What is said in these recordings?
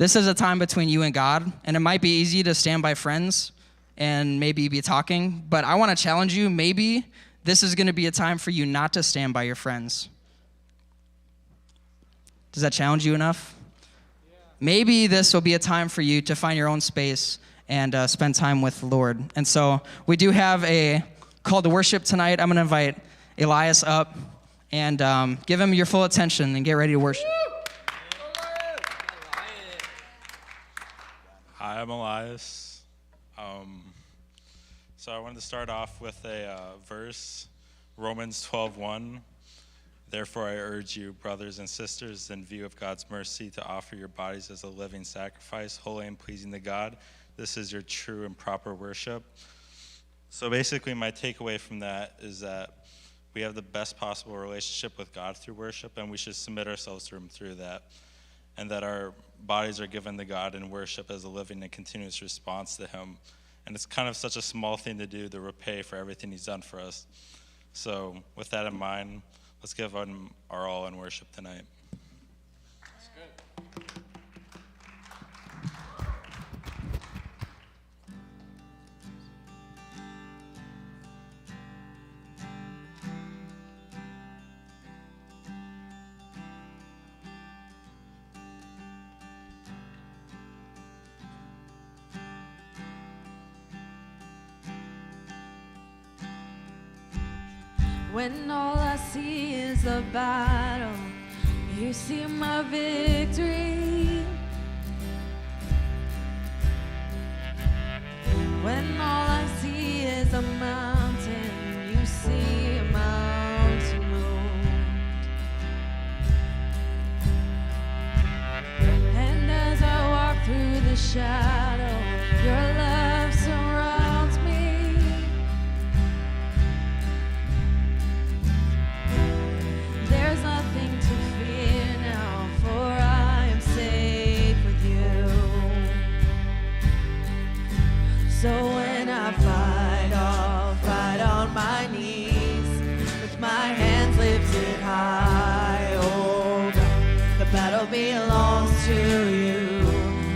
This is a time between you and God, and it might be easy to stand by friends and maybe be talking, but I want to challenge you, maybe this is going to be a time for you not to stand by your friends. Does that challenge you enough? Yeah. Maybe this will be a time for you to find your own space and spend time with the Lord. And so we do have a call to worship tonight. I'm going to invite Elias up and give him your full attention and get ready to worship. Hi, I'm Elias. So I wanted to start off with a verse, Romans 12:1. Therefore, I urge you, brothers and sisters, in view of God's mercy, to offer your bodies as a living sacrifice, holy and pleasing to God. This is your true and proper worship. So basically, my takeaway from that is that we have the best possible relationship with God through worship, and we should submit ourselves to Him through that, and that our bodies are given to God in worship as a living and continuous response to Him. And it's kind of such a small thing to do to repay for everything He's done for us. So with that in mind, let's give Him our all in worship tonight. That's good. When all I see is a battle, you see my victory. When all I see is a mountain, you see a mountain moved. And as I walk through the shadow, your love surrounds me. There's nothing to fear now, for I am safe with you. So when I fight, I'll fight on my knees, with my hands lifted high. Oh God, the battle belongs to you,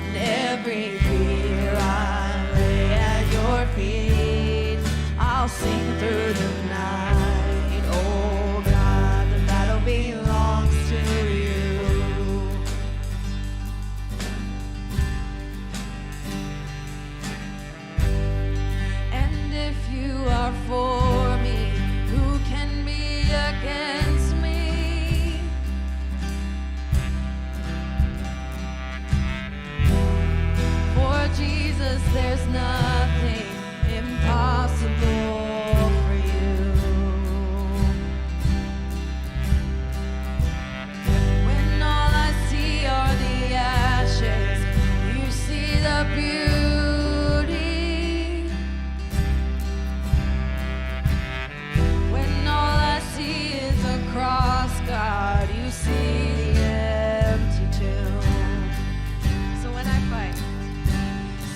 and every fear I lay at your feet. I'll sing through the night. Oh God, the battle belongs to you. And if you are for me, who can be against me? For Jesus, there's nothing impossible for you. When all I see are the ashes, you see the beauty. When all I see is a cross, God, you see the empty tomb.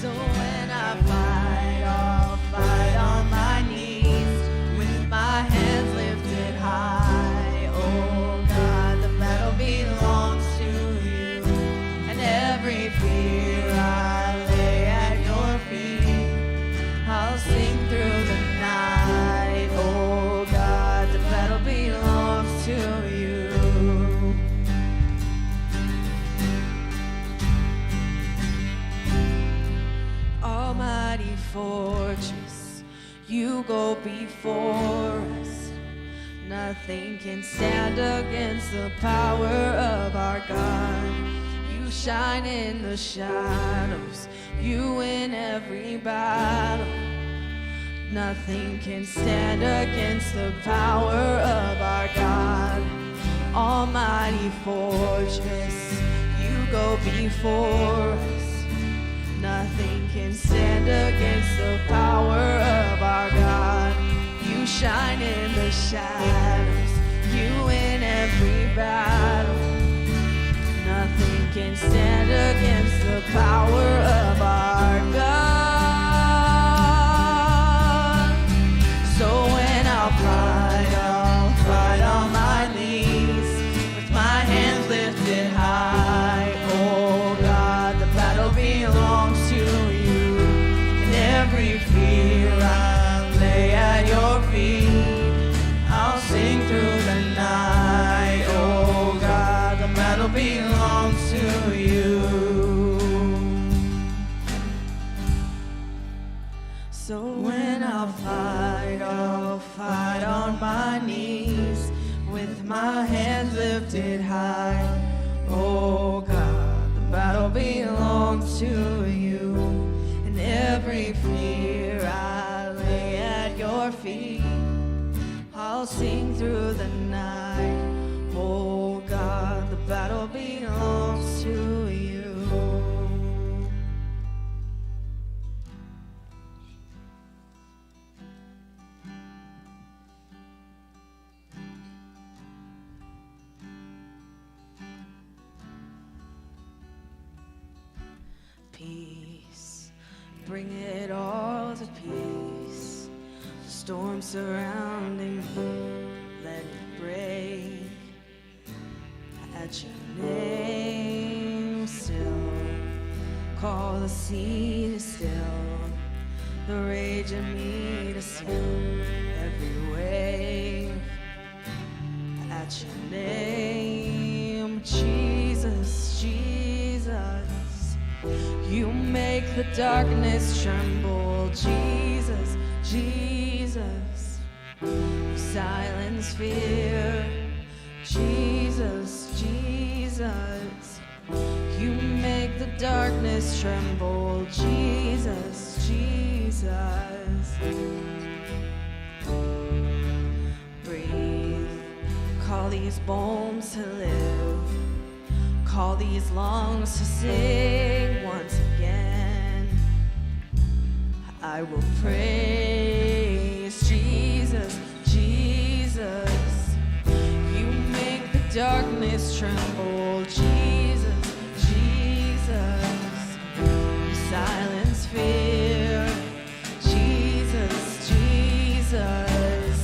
So when I fight, I'll fight on my knees, with my hands lifted high. Oh God, the battle belongs to you, and every fear I lay at your feet. I'll sing through the night. Oh God, the battle belongs to you. Almighty fortress, you go before us. Nothing can stand against the power of our God. You shine in the shadows, you win every battle. Nothing can stand against the power of our God. Almighty fortress, you go before us. Nothing can stand against the power of our God. You shine in the shadows, you win every battle. Nothing can stand against the power of our God. So when I'll fight on my knees, with my hands lifted high. Oh God, the belongs to you. And every fear I lay at your feet. I'll sing through the night. Oh God, the battle belongs to you. Peace, bring it all to peace. The storm surrounding me, let it break. At your name still, call the sea to still, the rage in me to still every wave. At your name, Jesus, Jesus, you make the darkness tremble. Jesus, Jesus, you silence fear. Jesus, Jesus, you make the darkness tremble. Jesus, Jesus. Breathe, call these bones to live, call these lungs to sing once again. I will praise Jesus, Jesus. You make the darkness tremble. Jesus, Jesus. You silence fear. Jesus, Jesus.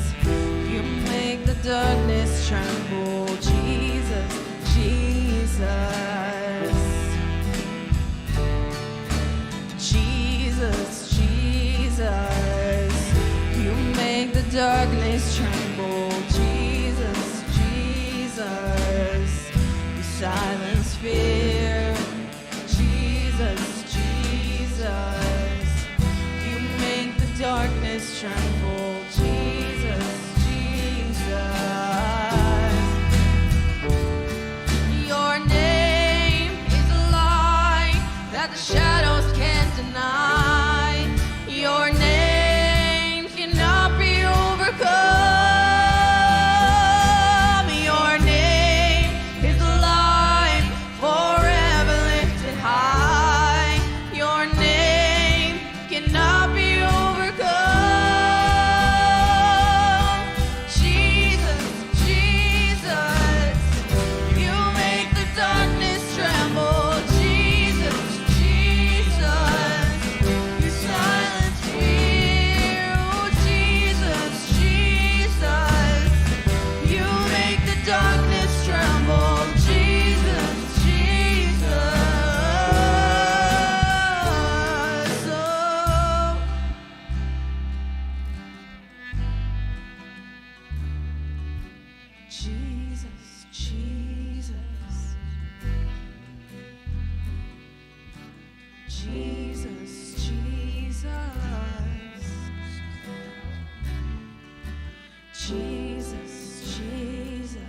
You make the darkness tremble. Jesus, Jesus. Jesus, Jesus, you make the darkness tremble. Jesus, Jesus, you silence fear. Jesus, Jesus, you make the darkness tremble. Jesus, Jesus. Your name is a light that the shadows can't deny. Your name cannot be overcome. Your name is a light forever lifted high. Your name cannot be overcome. Jesus, Jesus, you make the darkness tremble. Jesus, Jesus, you silence fear. Oh, Jesus, Jesus, you make the darkness tremble. Jesus, Jesus, oh. Jesus, Jesus, Jesus, Jesus, Jesus, Jesus,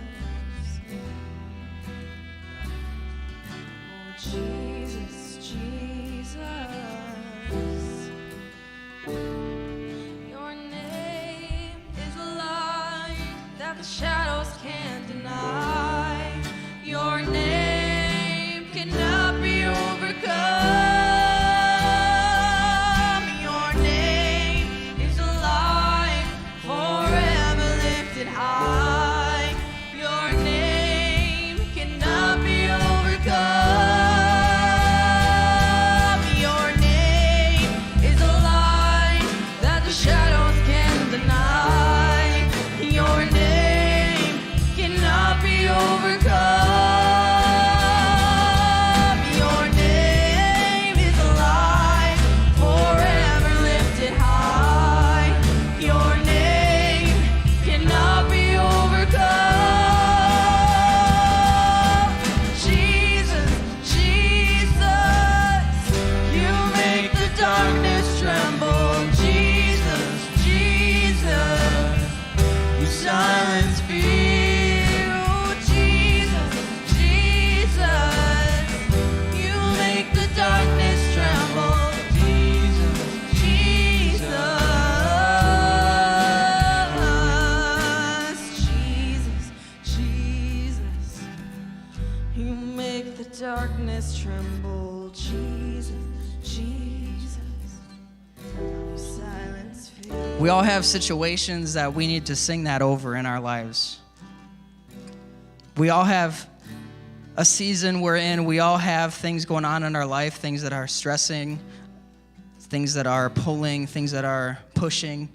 oh Jesus, Jesus, your name is a light that the shadows can't deny. Your name cannot be overcome. Your name We all have situations that we need to sing that over in our lives. We all have a season we're in. We all have things going on in our life, things that are stressing, things that are pulling, things that are pushing.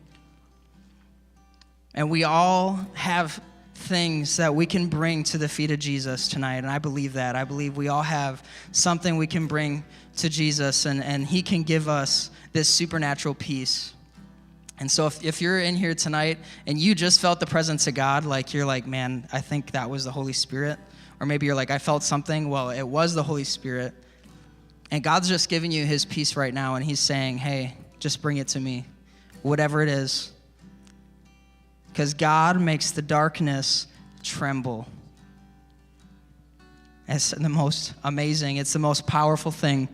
And we all have things that we can bring to the feet of Jesus tonight, and I believe that. I believe we all have something we can bring to Jesus, and he can give us this supernatural peace. And so if you're in here tonight and you just felt the presence of God, like you're like, man, I think that was the Holy Spirit. Or maybe you're like, I felt something. Well, it was the Holy Spirit. And God's just giving you his peace right now, and he's saying, hey, just bring it to me, whatever it is. Because God makes the darkness tremble. It's the most amazing, it's the most powerful thing.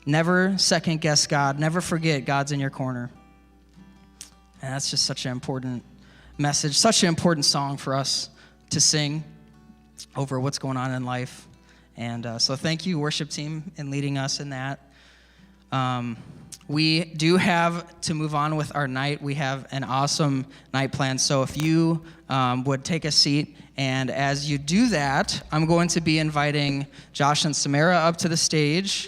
Never second guess God. Never forget God's in your corner. And that's just such an important message, such an important song for us to sing over what's going on in life. And so thank you, worship team, in leading us in that. We do have to move on with our night. We have an awesome night planned. So if you would take a seat, and as you do that, I'm going to be inviting Josh and Samara up to the stage.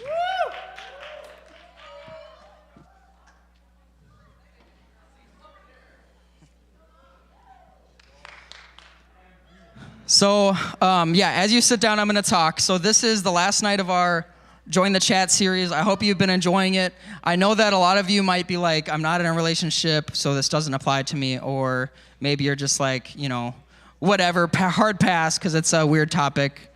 So, as you sit down, I'm going to talk. So this is the last night of our Join the Chat series. I hope you've been enjoying it. I know that a lot of you might be like, I'm not in a relationship, so this doesn't apply to me. Or maybe you're just like, whatever, hard pass because it's a weird topic.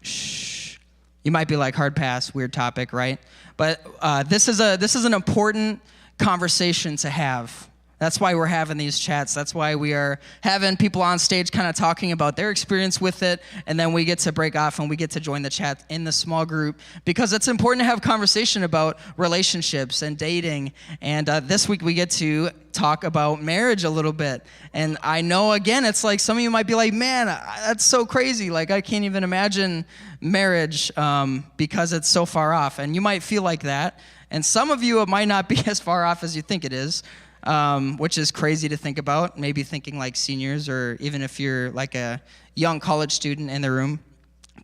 Shh. You might be like, hard pass, weird topic, right? But this is an important conversation to have. That's why we're having these chats. That's why we are having people on stage kind of talking about their experience with it, and then we get to break off and we get to join the chat in the small group, because it's important to have conversation about relationships and dating. And this week we get to talk about marriage a little bit. And I know, again, it's like some of you might be like, man, that's so crazy. Like, I can't even imagine marriage because it's so far off. And you might feel like that. And some of you, it might not be as far off as you think it is. Which is crazy to think about, maybe thinking like seniors, or even if you're like a young college student in the room.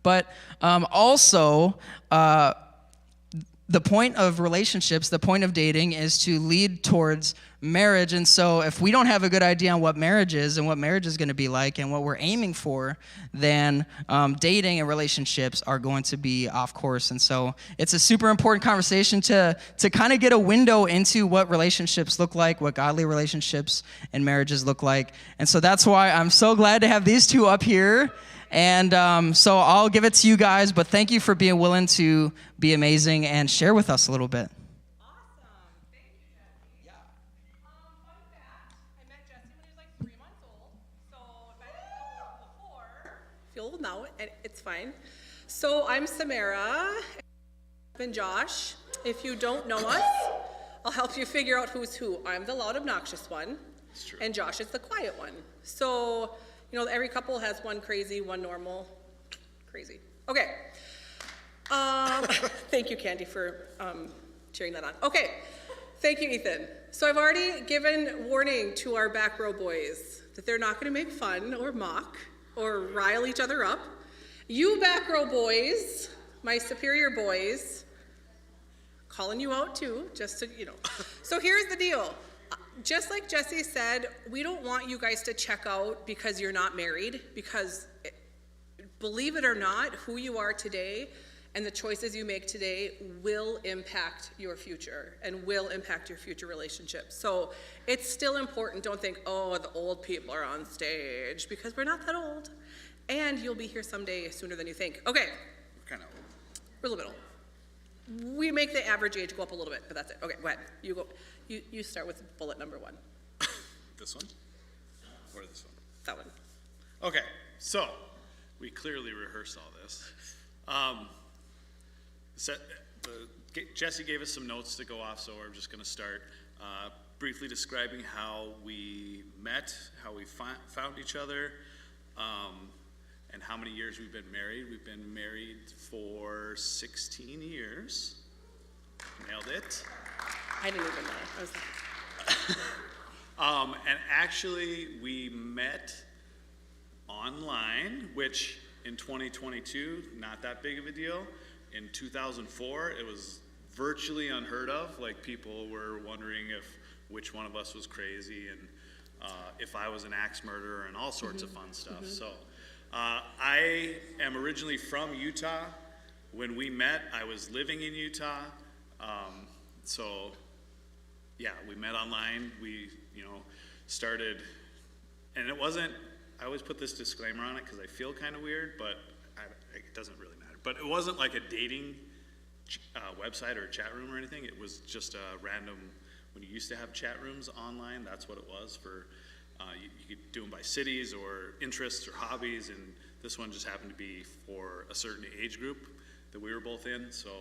But also, the point of relationships, the point of dating is to lead towards marriage. And so if we don't have a good idea on what marriage is and what marriage is going to be like and what we're aiming for, then dating and relationships are going to be off course. And so it's a super important conversation to kind of get a window into what relationships look like, what godly relationships and marriages look like. And so that's why I'm so glad to have these two up here. And so I'll give it to you guys, but thank you for being willing to be amazing and share with us a little bit. Old now, and it's fine. So I'm Samara and Josh. If you don't know us, I'll help you figure out who's who. I'm the loud, obnoxious one, and Josh is the quiet one. So, every couple has one crazy, one normal. Crazy. Okay. Thank you, Candy, for cheering that on. Okay. Thank you, Ethan. So I've already given warning to our back row boys that they're not going to make fun or mock or rile each other up. You back row boys, my superior boys, calling you out too, just to, So here's the deal. Just like Jesse said, we don't want you guys to check out because you're not married, because believe it or not, who you are today and the choices you make today will impact your future and will impact your future relationships. So it's still important. Don't think, oh, the old people are on stage, because we're not that old. And you'll be here someday sooner than you think. Okay. We're kind of old. We're a little bit old. We make the average age go up a little bit, but that's it. Okay, go ahead. You go. You start with bullet number 1. This one? Or this one? That one. Okay, so we clearly rehearsed all this. Jesse gave us some notes to go off, so we're just going to start briefly describing how we met, how we found each other, and how many years we've been married. We've been married for 16 years. Nailed it. I didn't even know. I was And actually, we met online, which in 2022, not that big of a deal. In 2004, it was virtually unheard of. Like, people were wondering which one of us was crazy, and if I was an axe murderer, and all sorts of fun stuff. So I am originally from Utah. When we met, I was living in Utah. So yeah, we met online. We, started, and it wasn't, I always put this disclaimer on it because I feel kind of weird, but it doesn't really matter. But it wasn't like a dating website or a chat room or anything. It was just a random, when you used to have chat rooms online, that's what it was for, you could do them by cities or interests or hobbies, and this one just happened to be for a certain age group that we were both in, so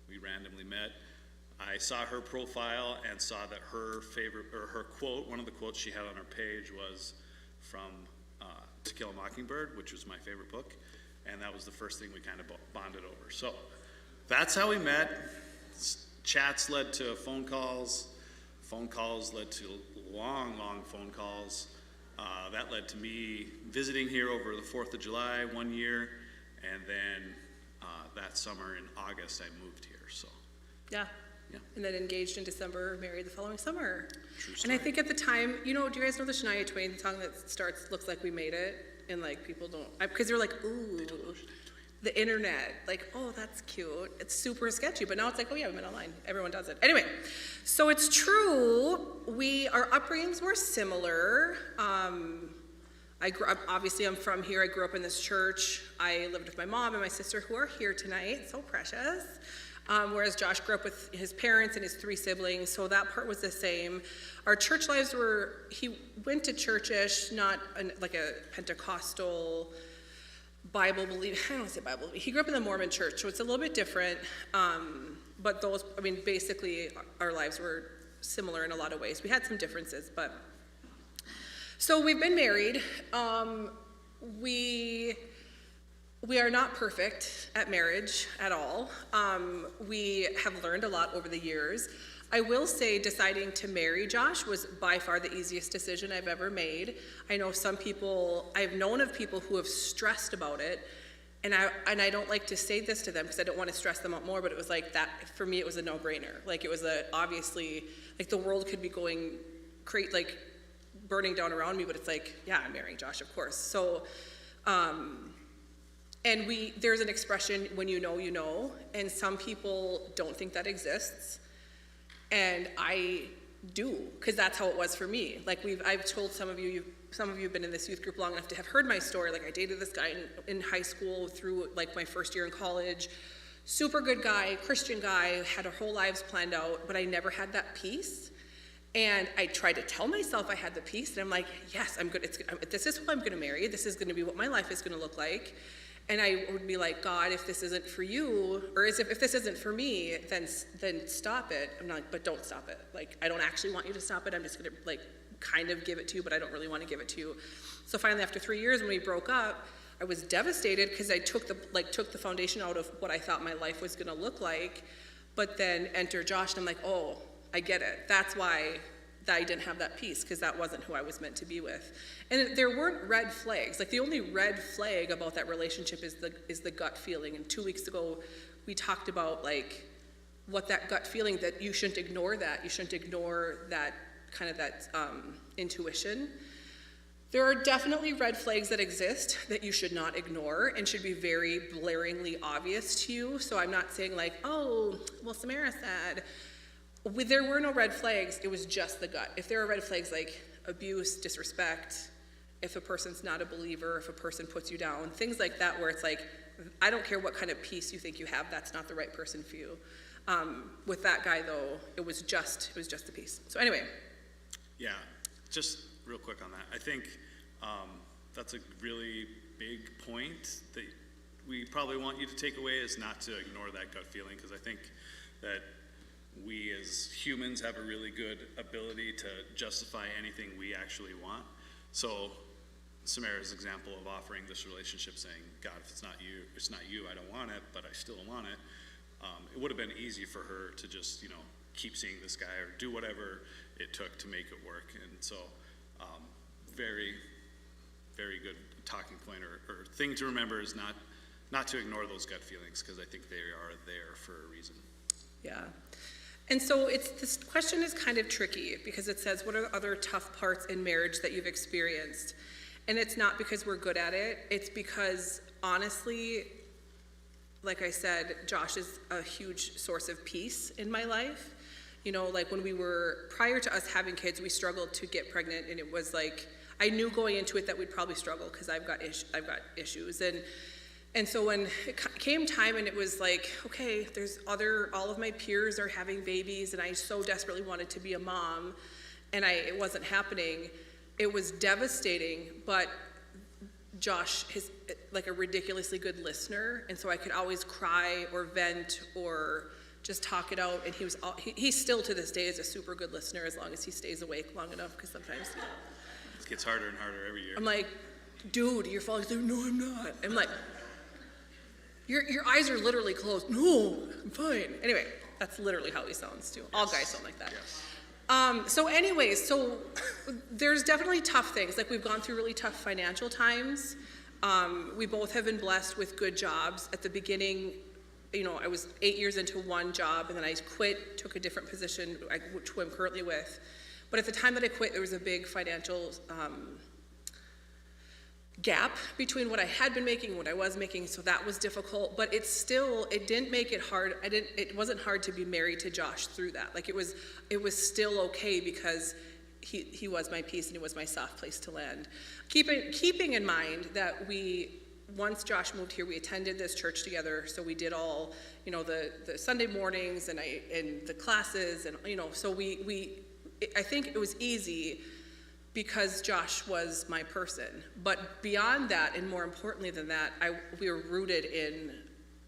we randomly met. I saw her profile and saw that her favorite, or her quote, one of the quotes she had on her page was from To Kill a Mockingbird, which was my favorite book, and that was the first thing we kind of bonded over. So that's how we met. Chats led to phone calls led to long phone calls. That led to me visiting here over the 4th of July one year, and then that summer in August I moved here, so. Yeah. Yeah. And then engaged in December, married the following summer. True And story. I think at the time, do you guys know the Shania Twain song that starts, "Looks like we made it"? And like people don't, because they're like, ooh, the internet, like, oh, that's cute. It's super sketchy, but now it's like, oh yeah, we met online. Everyone does it. Anyway, so it's true, our upbringings were similar. I grew up, obviously I'm from here, I grew up in this church. I lived with my mom and my sister who are here tonight, so precious. Whereas Josh grew up with his parents and his 3 siblings, so that part was the same. Our church lives he went to church-ish, not like a Pentecostal Bible believing, I don't want to say Bible believing. He grew up in the Mormon church, so it's a little bit different. But basically our lives were similar in a lot of ways. We had some differences, but. So we've been married. We are not perfect at marriage at all. We have learned a lot over the years. I will say deciding to marry Josh was by far the easiest decision I've ever made. I know I've known of people who have stressed about it, and I don't like to say this to them because I don't want to stress them out more, but it was like that, for me it was a no-brainer. Like, it was obviously, like, the world could be going like burning down around me, but it's like, yeah, I'm marrying Josh, of course. So, and there's an expression, when you know, and some people don't think that exists. And I do, because that's how it was for me. Like, I've told some of you have been in this youth group long enough to have heard my story. Like, I dated this guy in high school through like my first year in college. Super good guy, Christian guy, had our whole lives planned out, but I never had that peace. And I tried to tell myself I had the peace, and I'm like, yes, I'm good. This is who I'm going to marry. This is going to be what my life is going to look like. And I would be like, God, if this isn't for you, or if this isn't for me, then stop it. I'm not, but don't stop it. Like, I don't actually want you to stop it. I'm just going to like kind of give it to you, but I don't really want to give it to you. So finally, after 3 years, when we broke up, I was devastated because I took the foundation out of what I thought my life was going to look like. But then enter Josh, and I'm like, oh, I get it. That's why I didn't have that peace, because that wasn't who I was meant to be with. And there weren't red flags. Like, the only red flag about that relationship is the gut feeling. And 2 weeks ago, we talked about like what that gut feeling, that you shouldn't ignore that. You shouldn't ignore that kind of intuition. There are definitely red flags that exist that you should not ignore and should be very blaringly obvious to you. So I'm not saying like, oh, well, Samara said. There were no red flags, it was just the gut. If there are red flags like abuse, disrespect, if a person's not a believer, if a person puts you down, things like that where it's like, I don't care what kind of peace you think you have, that's not the right person for you. With that guy though, it was just the peace. So anyway. Yeah, just real quick on that. I think that's a really big point that we probably want you to take away, is not to ignore that gut feeling, because I think that we as humans have a really good ability to justify anything we actually want. So Samara's example of offering this relationship, saying, God, if it's not you, I don't want it, but I still want it. it would have been easy for her to just, keep seeing this guy or do whatever it took to make it work. And so, very, very good talking point or thing to remember is not to ignore those gut feelings, because I think they are there for a reason. Yeah. And so this question is kind of tricky because it says, what are the other tough parts in marriage that you've experienced? And it's not because we're good at it. It's because, honestly, like I said, Josh is a huge source of peace in my life. Like when prior to us having kids, we struggled to get pregnant, and it was like, I knew going into it that we'd probably struggle because I've got issues. And so when it came time and it was like, okay, all of my peers are having babies, and I so desperately wanted to be a mom, and it wasn't happening. It was devastating, but Josh is like a ridiculously good listener, and so I could always cry or vent or just talk it out, and he still to this day is a super good listener as long as he stays awake long enough, because sometimes It gets harder and harder every year. I'm like, dude, you're falling asleep. No, I'm not. I'm like, your eyes are literally closed. No, I'm fine. Anyway, that's literally how he sounds too. All guys sound like that. Yes. So there's definitely tough things. Like, we've gone through really tough financial times. We both have been blessed with good jobs. At the beginning, I was 8 years into one job, and then I quit, took a different position, which I'm currently with. But at the time that I quit, there was a big financial gap between what I had been making and what I was making, so that was difficult. But it didn't make it hard. It wasn't hard to be married to Josh through that. Like, it was still okay because he was my peace and he was my soft place to land. Keeping in mind that once Josh moved here, we attended this church together, so we did all, the Sunday mornings and the classes, and so I think it was easy because Josh was my person. But beyond that, and more importantly than that, we were rooted in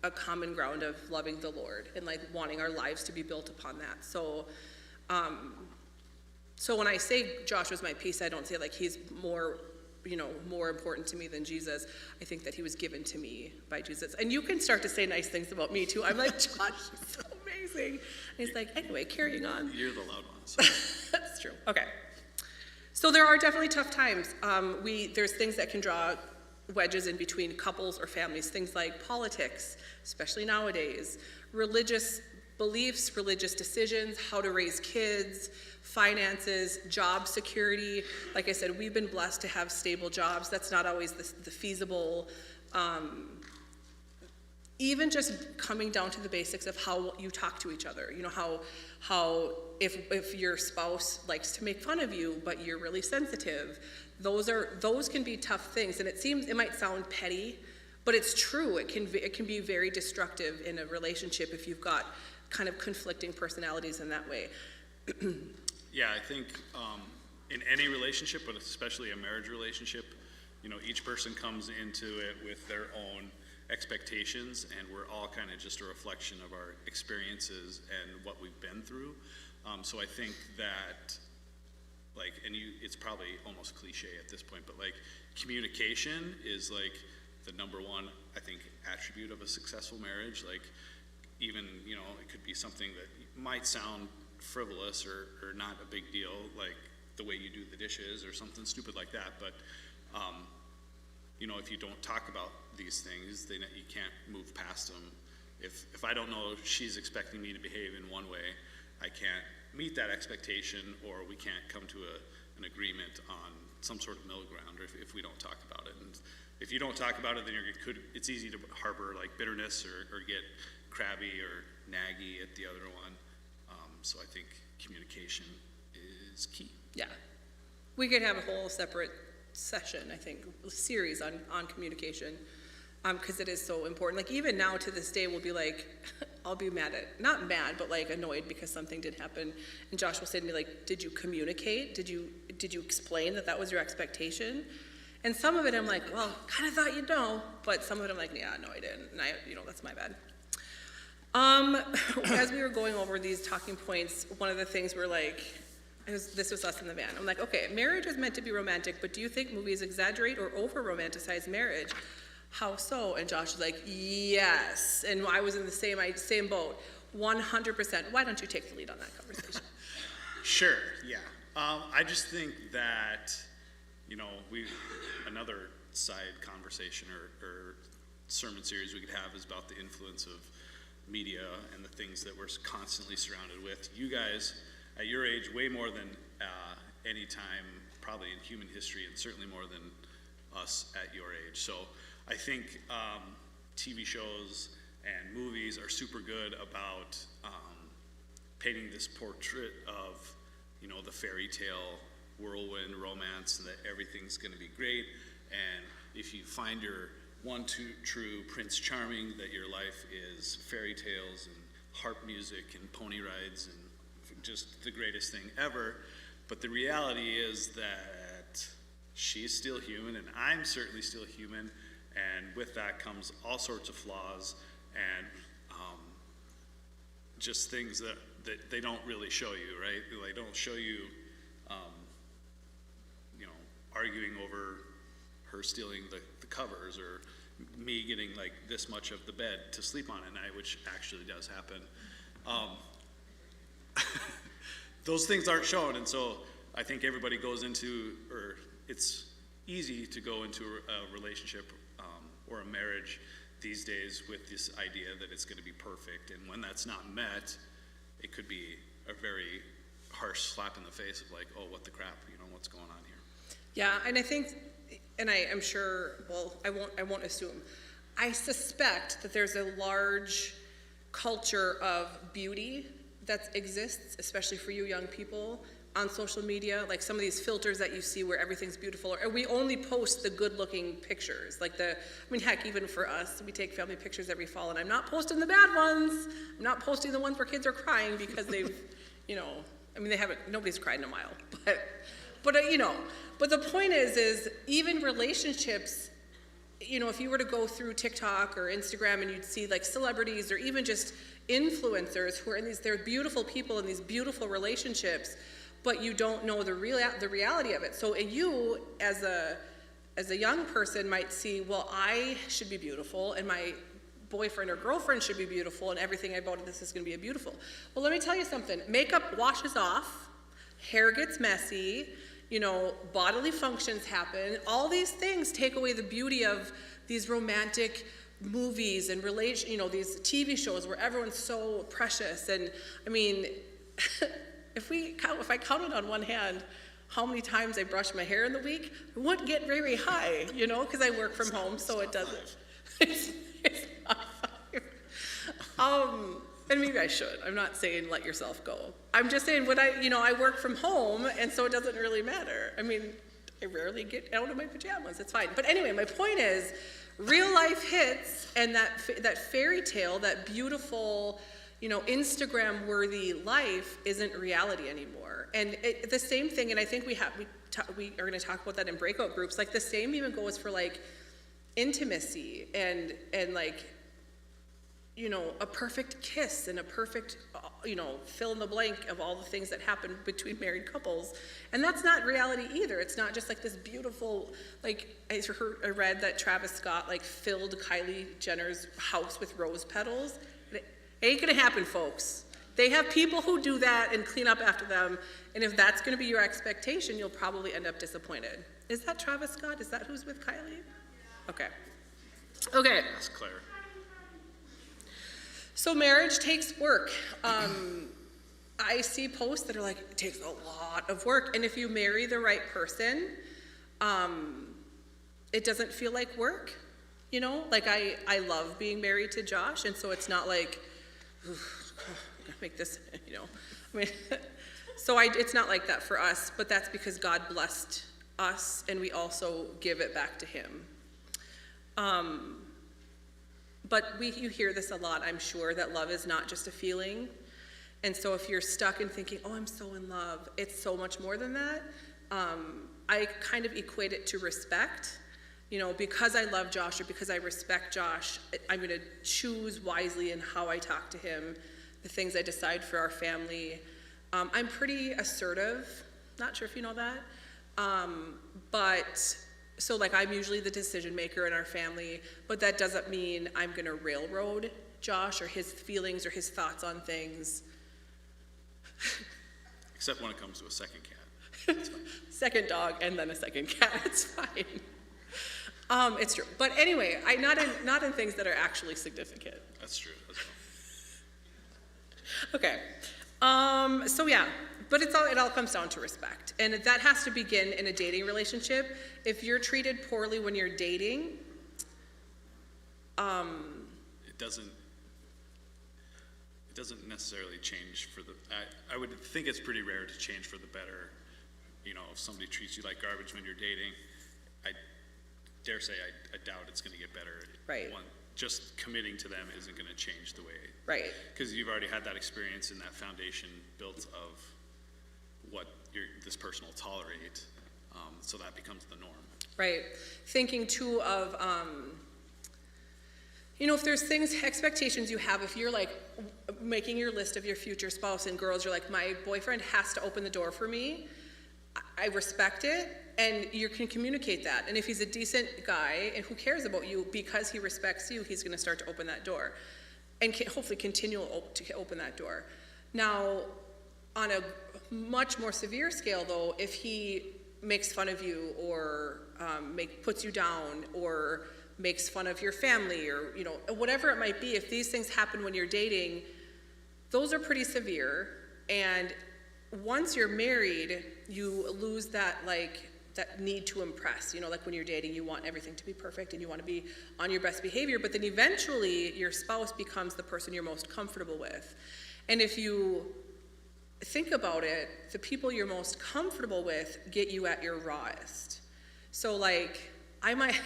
a common ground of loving the Lord and like wanting our lives to be built upon that. So when I say Josh was my peace, I don't say like he's more important to me than Jesus. I think that he was given to me by Jesus. And you can start to say nice things about me too. I'm like, Josh is so amazing. And he's like, anyway, carrying on. You're the loud ones. That's true. Okay. So there are definitely tough times. There's things that can draw wedges in between couples or families, things like politics, especially nowadays, religious beliefs, religious decisions, how to raise kids, finances, job security. Like I said, we've been blessed to have stable jobs. That's not always the feasible. Even just coming down to the basics of how you talk to each other. How if your spouse likes to make fun of you, but you're really sensitive, those can be tough things. And it might sound petty, but it's true. It can be very destructive in a relationship if you've got kind of conflicting personalities in that way. Yeah, I think in any relationship, but especially a marriage relationship, each person comes into it with their own expectations, and we're all kind of just a reflection of our experiences and what we've been through. So I think that, it's probably almost cliche at this point, but communication is the number one, I think, attribute of a successful marriage. Even, it could be something that might sound frivolous or not a big deal, like the way you do the dishes or something stupid like that, but if you don't talk about these things, then you can't move past them. If I don't know she's expecting me to behave in one way, I can't meet that expectation, or we can't come to an agreement on some sort of middle ground if we don't talk about it. And if you don't talk about it, then it's easy to harbor bitterness or get crabby or naggy at the other one. So I think communication is key. Yeah. We could have a whole separate session, I think, series on communication, because it is so important. Even now to this day, we'll be I'll be not mad, but annoyed because something did happen, and Josh will say to me did you communicate? Did you explain that was your expectation? And some of it I'm like, well, kind of thought you'd know, but some of it I'm like, yeah, no, I didn't, and that's my bad. As we were going over these talking points, one of the things we're this was us in the van. I'm like, okay, marriage is meant to be romantic, but do you think movies exaggerate or over-romanticize marriage? how so? And Josh was like, yes. And I was in the same boat, 100%. Why don't you take the lead on that conversation? Sure, yeah. I just think that, another side conversation or sermon series we could have is about the influence of media and the things that we're constantly surrounded with. You guys, at your age, way more than any time probably in human history, and certainly more than us at your age. So I think TV shows and movies are super good about painting this portrait of, the fairy tale whirlwind romance, and that everything's going to be great. And if you find your true Prince Charming, that your life is fairy tales and harp music and pony rides and just the greatest thing ever. But the reality is that she's still human, and I'm certainly still human, and with that comes all sorts of flaws and just things that they don't really show you, right? They don't show you, arguing over her stealing the covers, or me getting like this much of the bed to sleep on at night, which actually does happen. Those things aren't shown, and so I think everybody goes into, or it's easy to go into a relationship or a marriage these days with this idea that it's going to be perfect, and when that's not met, it could be a very harsh slap in the face of like, oh, what the crap, what's going on here. Yeah, and I think, and I am sure, well, I won't assume. I suspect that there's a large culture of beauty that exists, especially for you young people, on social media, like some of these filters that you see where everything's beautiful, or we only post the good-looking pictures, heck, even for us, we take family pictures every fall, and I'm not posting the bad ones. I'm not posting the ones where kids are crying because they've, they haven't, nobody's cried in a while, but the point is even relationships, if you were to go through TikTok or Instagram and you'd see like celebrities or even just influencers who are they're beautiful people in these beautiful relationships, but you don't know the reality of it. So you, as a young person, might see, well, I should be beautiful, and my boyfriend or girlfriend should be beautiful, and everything about this is going to be beautiful. Well, let me tell you something. Makeup washes off, hair gets messy, bodily functions happen. All these things take away the beauty of these romantic movies and these TV shows where everyone's so precious. And if I counted on one hand how many times I brush my hair in the week, it wouldn't get very high, because I work from home, so it doesn't. It's not 5. And maybe I should. I'm not saying let yourself go. I'm just saying I work from home, and so it doesn't really matter. I rarely get out of my pajamas. It's fine. But anyway, my point is, real life hits, and that fairy tale, that beautiful, Instagram-worthy life isn't reality anymore. And the same thing, and I think we are going to talk about that in breakout groups. Like the same even goes for like intimacy and like, a perfect kiss and a perfect, fill in the blank of all the things that happen between married couples. And that's not reality either. It's not just like this beautiful, like I read that Travis Scott like filled Kylie Jenner's house with rose petals. It ain't gonna happen, folks. They have people who do that and clean up after them. And if that's gonna be your expectation, you'll probably end up disappointed. Is that Travis Scott? Is that who's with Kylie? Okay. That's Claire. So marriage takes work. I see posts that are like, it takes a lot of work. And if you marry the right person, it doesn't feel like work. Like I love being married to Josh. And so it's not like, I'm gonna make this, so it's not like that for us, but that's because God blessed us and we also give it back to him. But you hear this a lot, I'm sure, that love is not just a feeling. And so if you're stuck in thinking, oh, I'm so in love, it's so much more than that. I kind of equate it to respect. Because I love Josh or because I respect Josh, I'm going to choose wisely in how I talk to him, the things I decide for our family. I'm pretty assertive. Not sure if you know that. But so like I'm usually the decision maker in our family, but that doesn't mean I'm gonna railroad Josh or his feelings or his thoughts on things. Except when it comes to a second cat. Second dog and then a second cat, it's fine. It's true. But anyway, not in things that are actually significant. That's true as well. Okay. So yeah, but it all comes down to respect. And that has to begin in a dating relationship. If you're treated poorly when you're dating, It doesn't necessarily change for the, I would think it's pretty rare to change for the better. You know, if somebody treats you like garbage when you're dating, I dare say I doubt it's gonna get better. Right. Just committing to them isn't gonna change the way. right. Because you've already had that experience and that foundation built of what this person will tolerate, so that becomes the norm. Right. Thinking too of, if there's expectations you have, if you're like making your list of your future spouse, and girls, you're like, my boyfriend has to open the door for me, I respect it, and you can communicate that. And if he's a decent guy and who cares about you because he respects you, he's gonna start to open that door and hopefully continue to open that door. Now, on a much more severe scale though, if he makes fun of you or puts you down or makes fun of your family or whatever it might be, if these things happen when you're dating, those are pretty severe. And once you're married, you lose that that need to impress. Like when you're dating, you want everything to be perfect and you want to be on your best behavior, but then eventually your spouse becomes the person you're most comfortable with. And if you think about it, the people you're most comfortable with get you at your rawest. So like, I might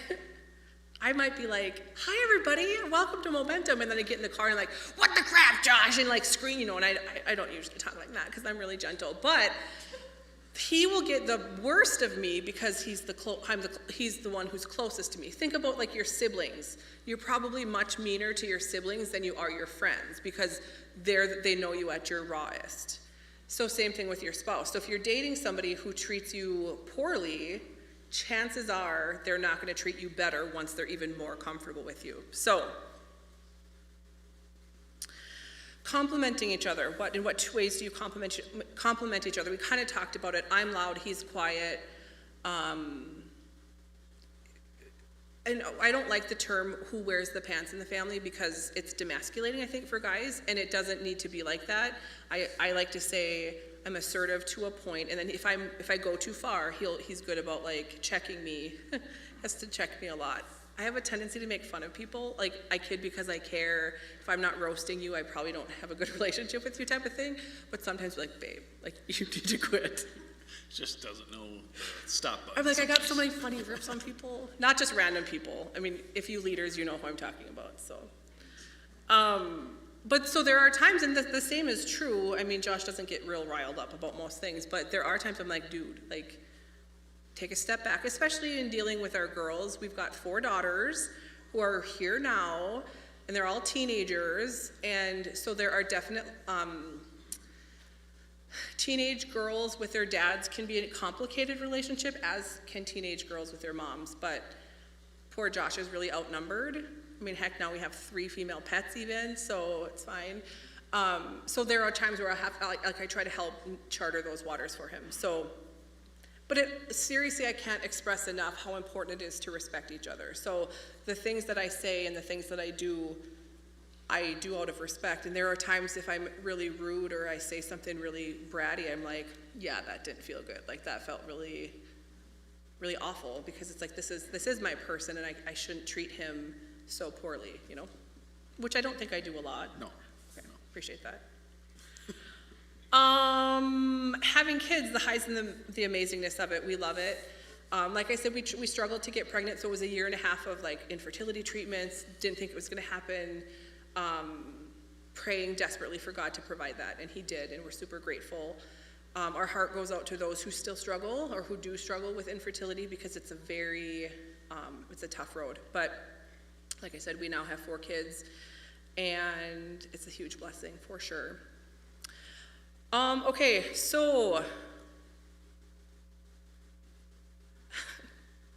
be like, hi everybody, welcome to Momentum, and then I get in the car and like, what the crap, Josh, and like scream, and I don't usually talk like that because I'm really gentle, but he will get the worst of me because he's the one who's closest to me. Think about like your siblings. You're probably much meaner to your siblings than you are your friends because they know you at your rawest. So same thing with your spouse. So if you're dating somebody who treats you poorly, chances are they're not going to treat you better once they're even more comfortable with you. So, complimenting each other. In what two ways do you compliment each other? We kind of talked about it. I'm loud, he's quiet. And I don't like the term "who wears the pants" in the family because it's demasculating, I think, for guys, and it doesn't need to be like that. I like to say I'm assertive to a point, and then if I go too far, he's good about like checking me. Has to check me a lot. I have a tendency to make fun of people. Like, I kid because I care. If I'm not roasting you, I probably don't have a good relationship with you type of thing. But sometimes I'm like, babe, like, you need to quit. Just doesn't know the stop button. I'm like, I got so many funny rips on people. Not just random people. I mean, if you leaders, you know who I'm talking about, so. But so there are times, and the same is true. I mean, Josh doesn't get real riled up about most things, but there are times I'm like, dude, like, take a step back, especially in dealing with our girls. We've got 4 daughters who are here now, and they're all teenagers, and so there are definite, teenage girls with their dads can be a complicated relationship, as can teenage girls with their moms, but poor Josh is really outnumbered. I mean, heck, now we have 3 female pets even, so it's fine. So there are times where I try to help charter those waters for him, so. But seriously, I can't express enough how important it is to respect each other. So the things that I say and the things that I do out of respect. And there are times if I'm really rude or I say something really bratty, I'm like, yeah, that didn't feel good. Like, that felt really, really awful, because it's like, this is my person, and I shouldn't treat him so poorly, which I don't think I do a lot. No. Okay, appreciate that. Having kids, the highs and the amazingness of it, we love it. Like I said, we struggled to get pregnant, so it was 1.5 years of like infertility treatments, didn't think it was gonna happen, praying desperately for God to provide that, and he did, and we're super grateful. Our heart goes out to those who still struggle or who do struggle with infertility, because it's it's a tough road. But like I said, we now have 4 kids, and it's a huge blessing for sure. Okay, so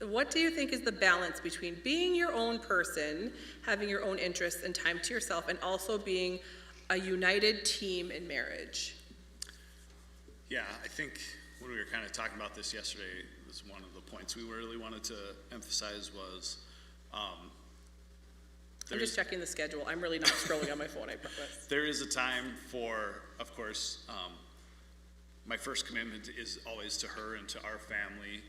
what do you think is the balance between being your own person, having your own interests and time to yourself, and also being a united team in marriage? Yeah, I think when we were kind of talking about this yesterday, was one of the points we really wanted to emphasize was I'm just checking the schedule. I'm really not scrolling on my phone, I promise. there is a time for, of course, my first commitment is always to her and to our family,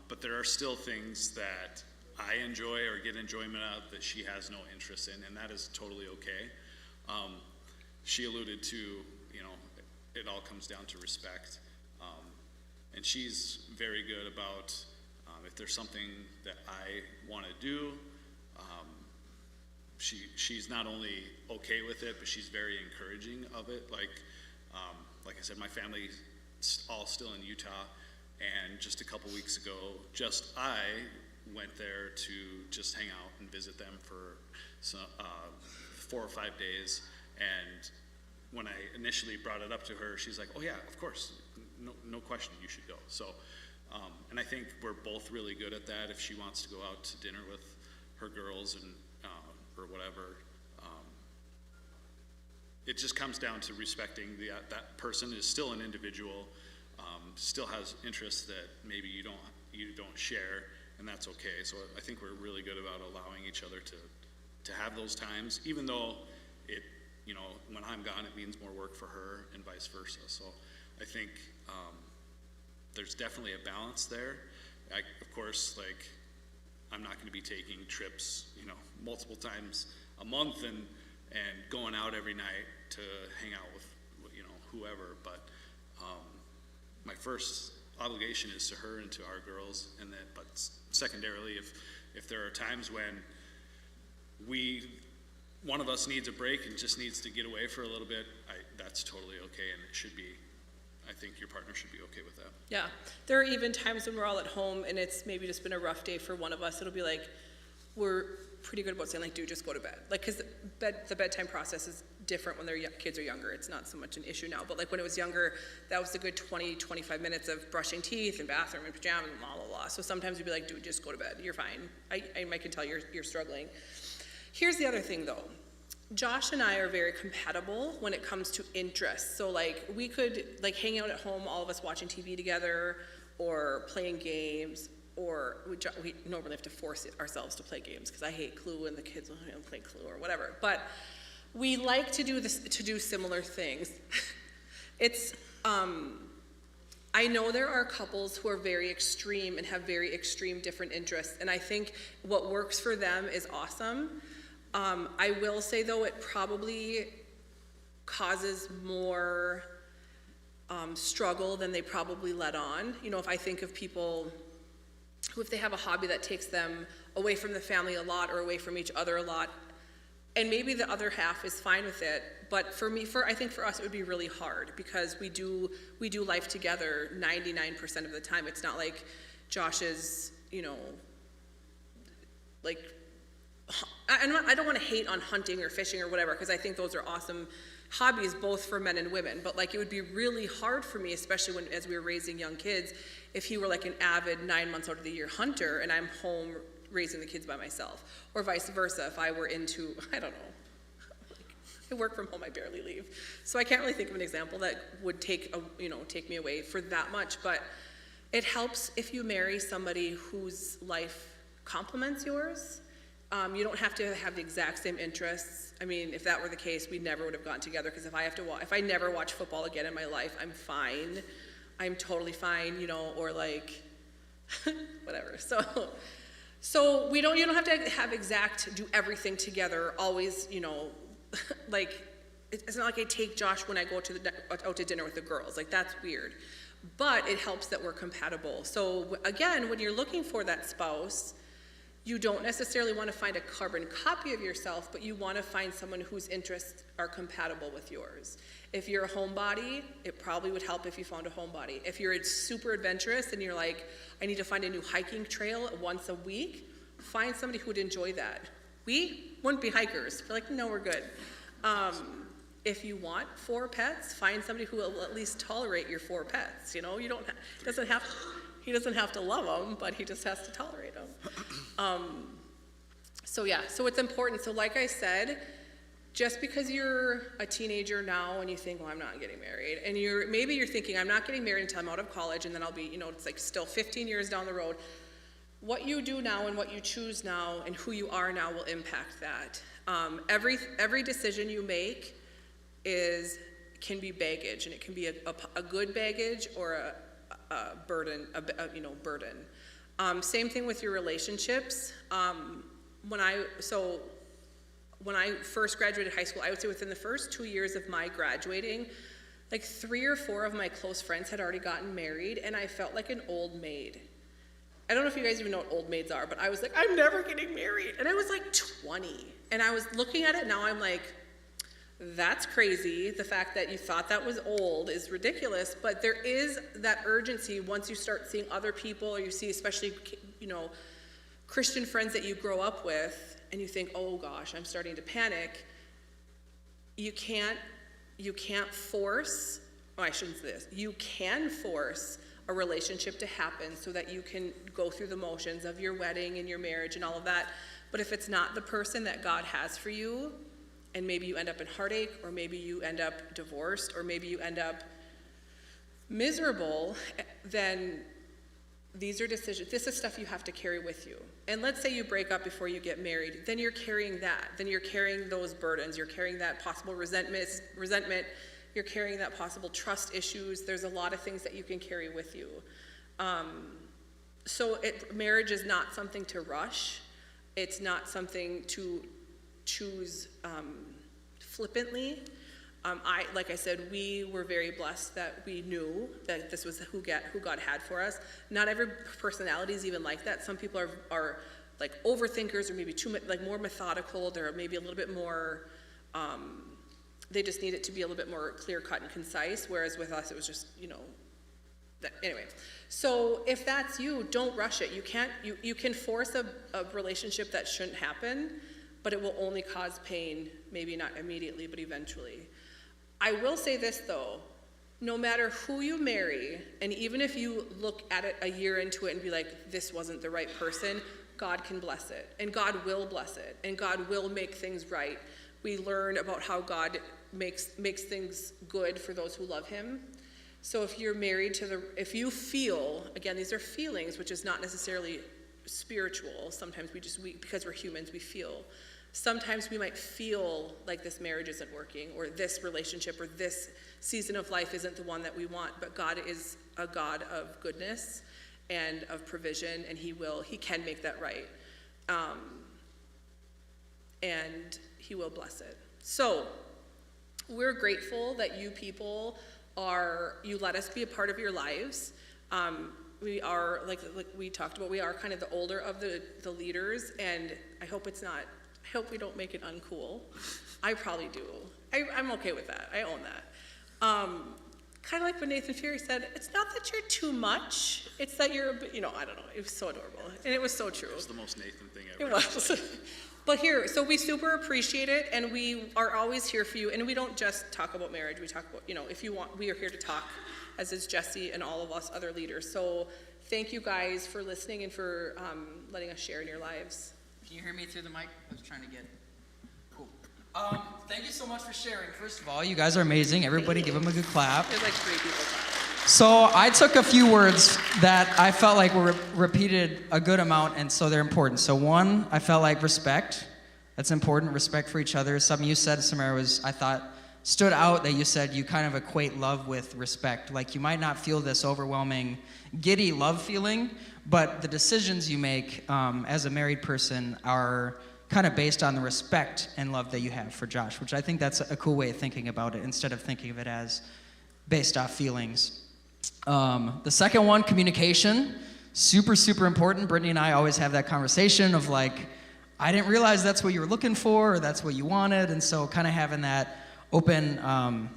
but there are still things that I enjoy or get enjoyment out of that she has no interest in, and that is totally okay. She alluded to, it all comes down to respect, and she's very good about if there's something that I want to do, she's not only okay with it, but she's very encouraging of it. Like I said, my family's all still in Utah, and just a couple weeks ago, I went there to just hang out and visit them for 4 or 5 days. And when I initially brought it up to her, she's like, "Oh yeah, of course, no question, you should go." So, and I think we're both really good at that. If she wants to go out to dinner with her girls and or whatever, it just comes down to respecting that person is still an individual, still has interests that maybe you don't share, and that's okay. So I think we're really good about allowing each other to have those times, even though it, when I'm gone, it means more work for her and vice versa. So I think there's definitely a balance there. Of course, I'm not going to be taking trips, multiple times a month and going out every night to hang out with, whoever. But my first obligation is to her and to our girls, but secondarily, if there are times when one of us needs a break and just needs to get away for a little bit, that's totally okay, and it should be. I think your partner should be okay with that. Yeah, there are even times when we're all at home and it's maybe just been a rough day for one of us. It'll be like, we're pretty good about saying dude, just go to bed. Because the bedtime process is different when kids are younger. It's not so much an issue now, but when it was younger, that was a good 20-25 minutes of brushing teeth and bathroom and pajamas and blah, blah, blah. So sometimes we'd be like, dude, just go to bed. You're fine. I can tell you're struggling. Here's the other thing though. Josh and I are very compatible when it comes to interests. So we could hang out at home, all of us watching TV together or playing games, or we normally have to force ourselves to play games because I hate Clue and the kids don't play Clue or whatever. But we like to do similar things. It's I know there are couples who are very extreme and have very extreme different interests, and I think what works for them is awesome. I will say though, it probably causes more struggle than they probably let on. If I think of people who, if they have a hobby that takes them away from the family a lot or away from each other a lot, and maybe the other half is fine with it, but I think for us it would be really hard because we do life together 99% of the time. It's not like Josh is, I don't want to hate on hunting or fishing or whatever, because I think those are awesome hobbies both for men and women, but it would be really hard for me, especially as we were raising young kids, if he were an avid 9 months out of the year hunter and I'm home raising the kids by myself, or vice versa if I were into, I don't know, I work from home, I barely leave, so I can't really think of an example that would take me away for that much. But it helps if you marry somebody whose life complements yours. You don't have to have the exact same interests. I mean, if that were the case, we never would have gotten together, because if I never watch football again in my life, I'm fine. I'm totally fine, or whatever. So you don't have to do everything together always, it's not like I take Josh when I go out to dinner with the girls. That's weird. But it helps that we're compatible. So again, when you're looking for that spouse, you don't necessarily want to find a carbon copy of yourself, but you want to find someone whose interests are compatible with yours. If you're a homebody, it probably would help if you found a homebody. If you're super adventurous and you're like, I need to find a new hiking trail once a week, find somebody who would enjoy that. We wouldn't be hikers. We're no, we're good. If you want 4 pets, find somebody who will at least tolerate your 4 pets. You don't. It He doesn't have to love them, but he just has to tolerate them. So it's important. So like I said, just because you're a teenager now and you think, well, I'm not getting married, and maybe you're thinking, I'm not getting married until I'm out of college, and then I'll be, it's like still 15 years down the road. What you do now and what you choose now and who you are now will impact that. Every decision you make can be baggage, and it can be a good baggage or a burden, burden. Same thing with your relationships. When I first graduated high school, I would say within the first 2 years of my graduating, like 3 or 4 of my close friends had already gotten married, and I felt like an old maid. I don't know if you guys even know what old maids are, but I was like, I'm never getting married. And I was like 20. And I was looking at it now, I'm like, that's crazy. The fact that you thought that was old is ridiculous, but there is that urgency once you start seeing other people, or you see especially, Christian friends that you grow up with, and you think, oh gosh, I'm starting to panic. You can't force, I shouldn't say this, you can force a relationship to happen so that you can go through the motions of your wedding and your marriage and all of that. But if it's not the person that God has for you, and maybe you end up in heartache, or maybe you end up divorced, or maybe you end up miserable, then these are decisions. This is stuff you have to carry with you. And let's say you break up before you get married, then you're carrying that. Then you're carrying those burdens. You're carrying that possible resentment. You're carrying that possible trust issues. There's a lot of things that you can carry with you. Marriage is not something to rush. It's not something to choose flippantly. Like I said, we were very blessed that we knew that this was who God had for us. Not every personality is even like that. Some people are like overthinkers, or maybe more methodical. They're maybe a little bit more, they just need it to be a little bit more clear cut and concise. Whereas with us, it was just, anyway. So if that's you, don't rush it. You can force a relationship that shouldn't happen, but it will only cause pain, maybe not immediately, but eventually. I will say this though, no matter who you marry, and even if you look at it a year into it and be like, this wasn't the right person, God can bless it, and God will bless it, and God will make things right. We learn about how God makes things good for those who love him. So if you're married if you feel, again, these are feelings, which is not necessarily spiritual. Sometimes because we're humans, we feel. Sometimes we might feel like this marriage isn't working, or this relationship or this season of life isn't the one that we want, but God is a God of goodness and of provision, and he can make that right. And he will bless it. So we're grateful that you people you let us be a part of your lives. We are, like we talked about, we are kind of the older of the leaders, and I hope we don't make it uncool. I probably do. I'm okay with that. I own that. Kind of like what Nathan Fury said, it's not that you're too much, it's that you're, I don't know. It was so adorable, and it was so true. It was the most Nathan thing ever. It was. But so we super appreciate it, and we are always here for you, and we don't just talk about marriage. We talk about, if you want, we are here to talk, as is Jesse and all of us other leaders. So thank you guys for listening and for letting us share in your lives. Can you hear me through the mic? I was trying to get. Cool. Thank you so much for sharing. First of all, you guys are amazing. Everybody give them a good clap. There's like 3 people clapping. So I took a few words that I felt like were repeated a good amount, and so they're important. So one, I felt like respect. That's important, respect for each other. Something you said, Samara, I thought stood out, that you said you kind of equate love with respect. Like you might not feel this overwhelming, giddy love feeling, but the decisions you make as a married person are kind of based on the respect and love that you have for Josh, which I think that's a cool way of thinking about it, instead of thinking of it as based off feelings. The second one, communication, super, super important. Brittany and I always have that conversation of like, I didn't realize that's what you were looking for, or that's what you wanted, and so kind of having that open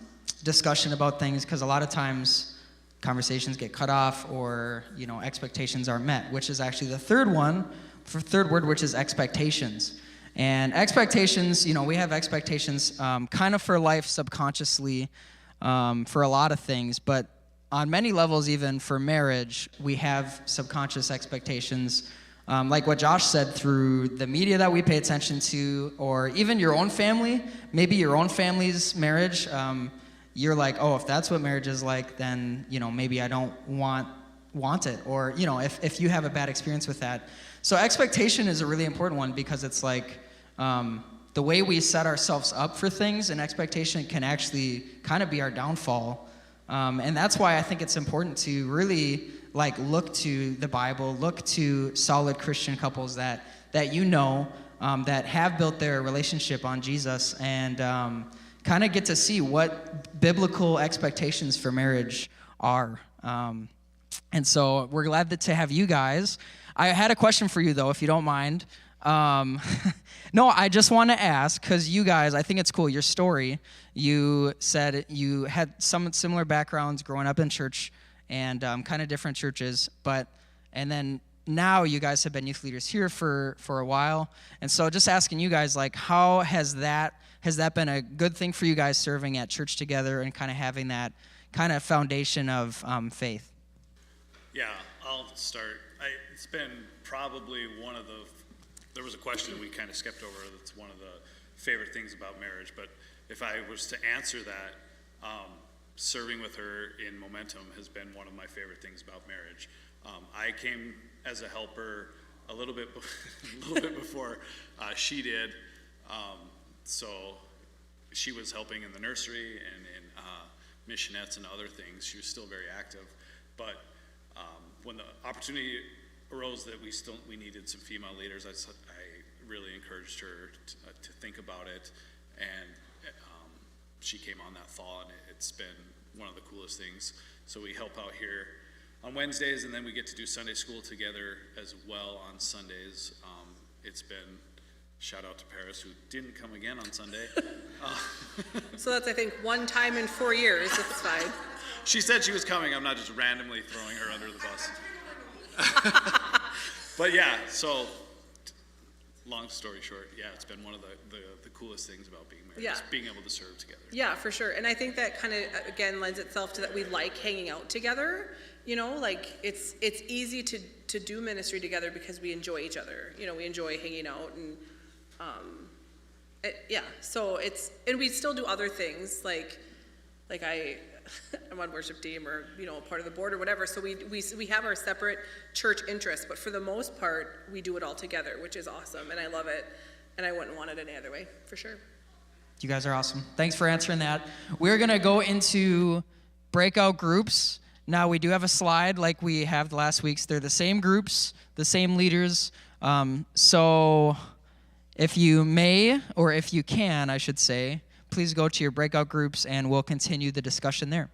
discussion about things, because a lot of times conversations get cut off, or expectations aren't met, which is actually the third word, which is expectations. And expectations, we have expectations kind of for life subconsciously for a lot of things, but on many levels, even for marriage, we have subconscious expectations, like what Josh said, through the media that we pay attention to, or even your own family, maybe your own family's marriage. You're like, oh, if that's what marriage is like, then, maybe I don't want it. Or, if you have a bad experience with that. So expectation is a really important one, because it's like the way we set ourselves up for things, and expectation can actually kind of be our downfall. And that's why I think it's important to really look to the Bible, look to solid Christian couples that that have built their relationship on Jesus, and kind of get to see what biblical expectations for marriage are. And so we're glad to have you guys. I had a question for you, though, if you don't mind. No, I just want to ask, because you guys, I think it's cool, your story, you said you had some similar backgrounds growing up in church, and kind of different churches, and then now you guys have been youth leaders here for a while. And so just asking you guys, how has that been a good thing for you guys, serving at church together and kind of having that kind of foundation of faith? Yeah, I'll start. It's been probably there was a question we kind of skipped over that's one of the favorite things about marriage, but if I was to answer that, serving with her in Momentum has been one of my favorite things about marriage. I came as a helper a little bit before she did, so she was helping in the nursery and in missionettes and other things. She was still very active, but when the opportunity arose that we needed some female leaders, I really encouraged her to think about it, and she came on that thought, and it's been one of the coolest things. So we help out here on Wednesdays, and then we get to do Sunday school together as well on Sundays. It's been, shout out to Paris, who didn't come again on Sunday. So that's, I think, one time in 4 years. It's fine. She said she was coming. I'm not just randomly throwing her under the bus. But yeah, so long story short, yeah, it's been one of the coolest things about being married, is being able to serve together. Yeah, for sure. And I think that kind of, again, lends itself to that we like hanging out together. It's easy to do ministry together because we enjoy each other. We enjoy hanging out, and so and we still do other things, like I'm on worship team, or part of the board or whatever, so we have our separate church interests, but for the most part we do it all together, which is awesome, and I love it, and I wouldn't want it any other way, for sure. You guys are awesome. Thanks for answering that. We're going to go into breakout groups. Now, we do have a slide like we have the last weeks. They're the same groups, the same leaders. So if you may, or if you can, I should say, please go to your breakout groups, and we'll continue the discussion there.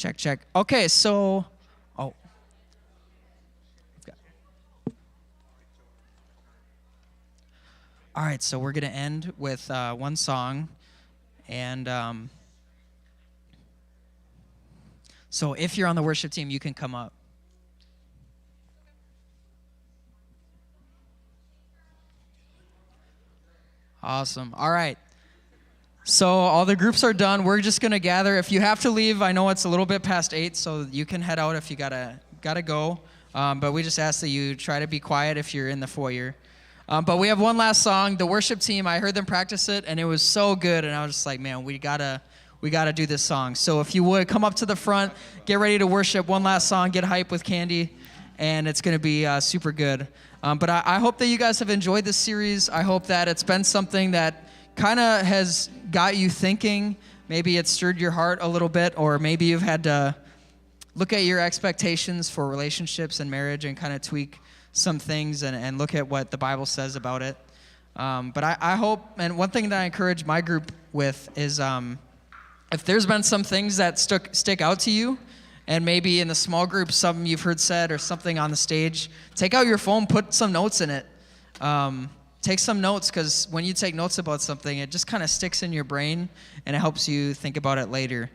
Check. Okay, so, all right, so we're going to end with one song. And so if you're on the worship team, you can come up. Awesome. All right. So all the groups are done. We're just going to gather. If you have to leave, I know it's a little bit past 8, so you can head out if you gotta go. But we just ask that you try to be quiet if you're in the foyer. But we have one last song. The worship team, I heard them practice it, and it was so good. And I was just like, man, we gotta do this song. So if you would, come up to the front, get ready to worship. One last song, get hype with Candy, and it's going to be super good. But I hope that you guys have enjoyed this series. I hope that it's been something that kind of has got you thinking. Maybe it stirred your heart a little bit, or maybe you've had to look at your expectations for relationships and marriage and kind of tweak some things and look at what the Bible says about it. But I hope, and one thing that I encourage my group with is if there's been some things that stick out to you, and maybe in the small group, something you've heard said or something on the stage, take out your phone, put some notes in it. Take some notes, because when you take notes about something, it just kind of sticks in your brain, and it helps you think about it later.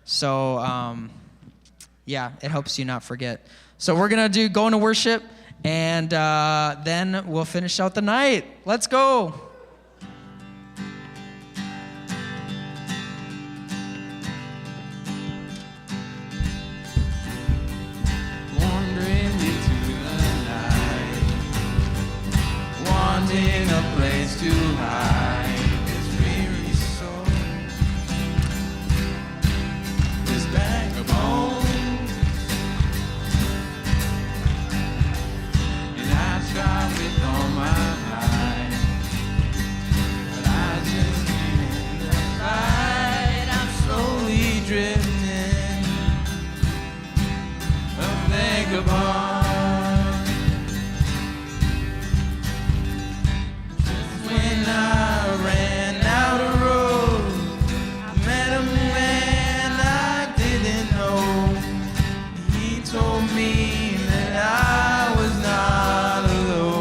So, yeah, it helps you not forget. So we're going to go into worship, and then we'll finish out the night. Let's go. Wanting a place to hide this weary soul, this bag of bones, and I try with all my might, but I just can't decide. I'm slowly drifting, a vagabond. I ran out of road, met a man I didn't know. He told me that I was not alone.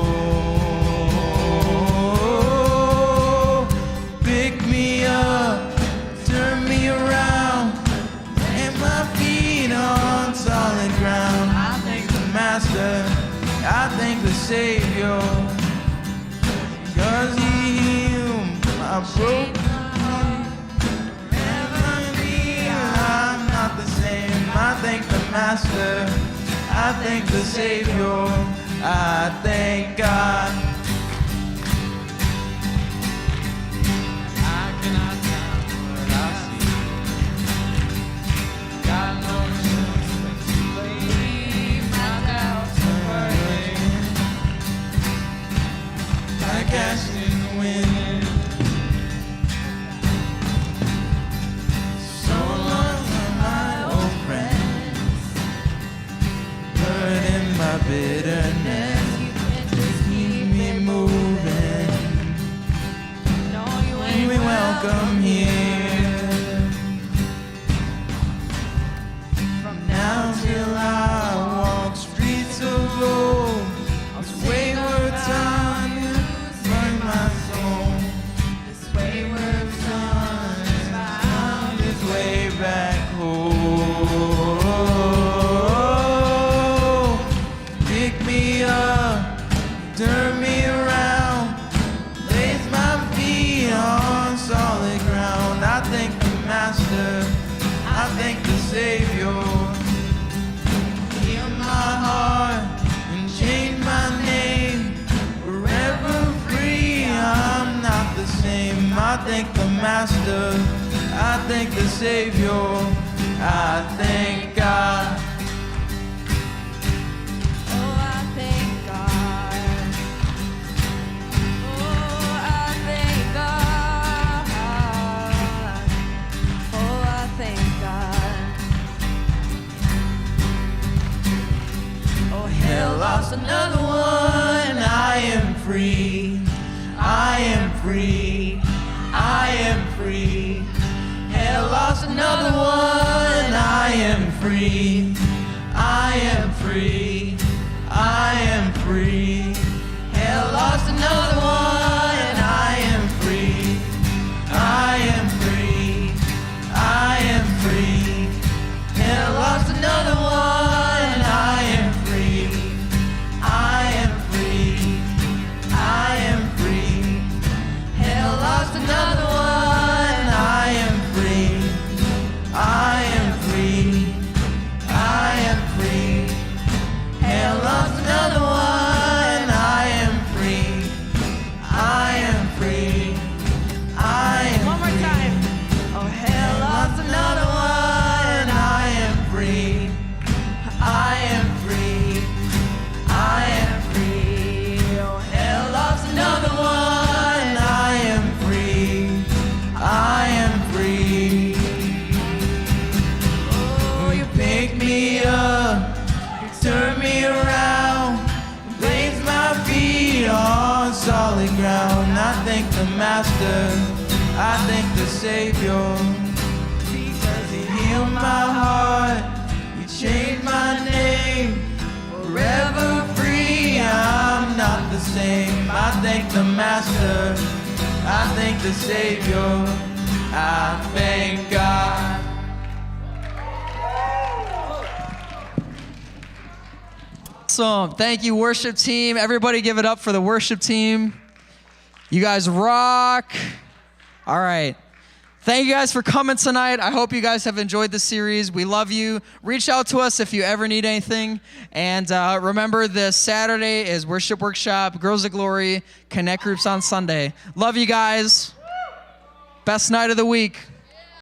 Picked me up, turned me around, and my feet on solid ground. I thank the Master, I thank the Savior, 'cause He healed my broken heart. I'm not the same. I thank the Master, I thank the Savior, I thank God. I cannot count what I see. God knows to leave my doubts away. I cast in the wind. So long for my old friends, burden my bitterness. Just keep me moving. You ain't welcome here. From now till I walk streets of gold, this wayward time. My soul, this wayward son has found his way back home. Pick me up, turn me around, place my feet on solid ground. I thank the Master, I thank the Savior. Heal my heart and change my name forever. I'm not the same. I thank the Master, I thank the Savior, I thank God. Oh, I thank God. Oh, I thank God. Oh, I thank God. Oh, hell lost another one. I am free. I am free, I am free. Hell lost another one, I am free. the Master, I thank the Savior. Because he healed my heart, he changed my name. Forever free, I'm not the same. I thank the Master, I thank the Savior, I thank God. Awesome. Thank you, worship team. Everybody give it up for the worship team. You guys rock. All right. Thank you guys for coming tonight. I hope you guys have enjoyed the series. We love you. Reach out to us if you ever need anything. And remember, this Saturday is Worship Workshop, Girls of Glory, Connect Groups on Sunday. Love you guys. Best night of the week.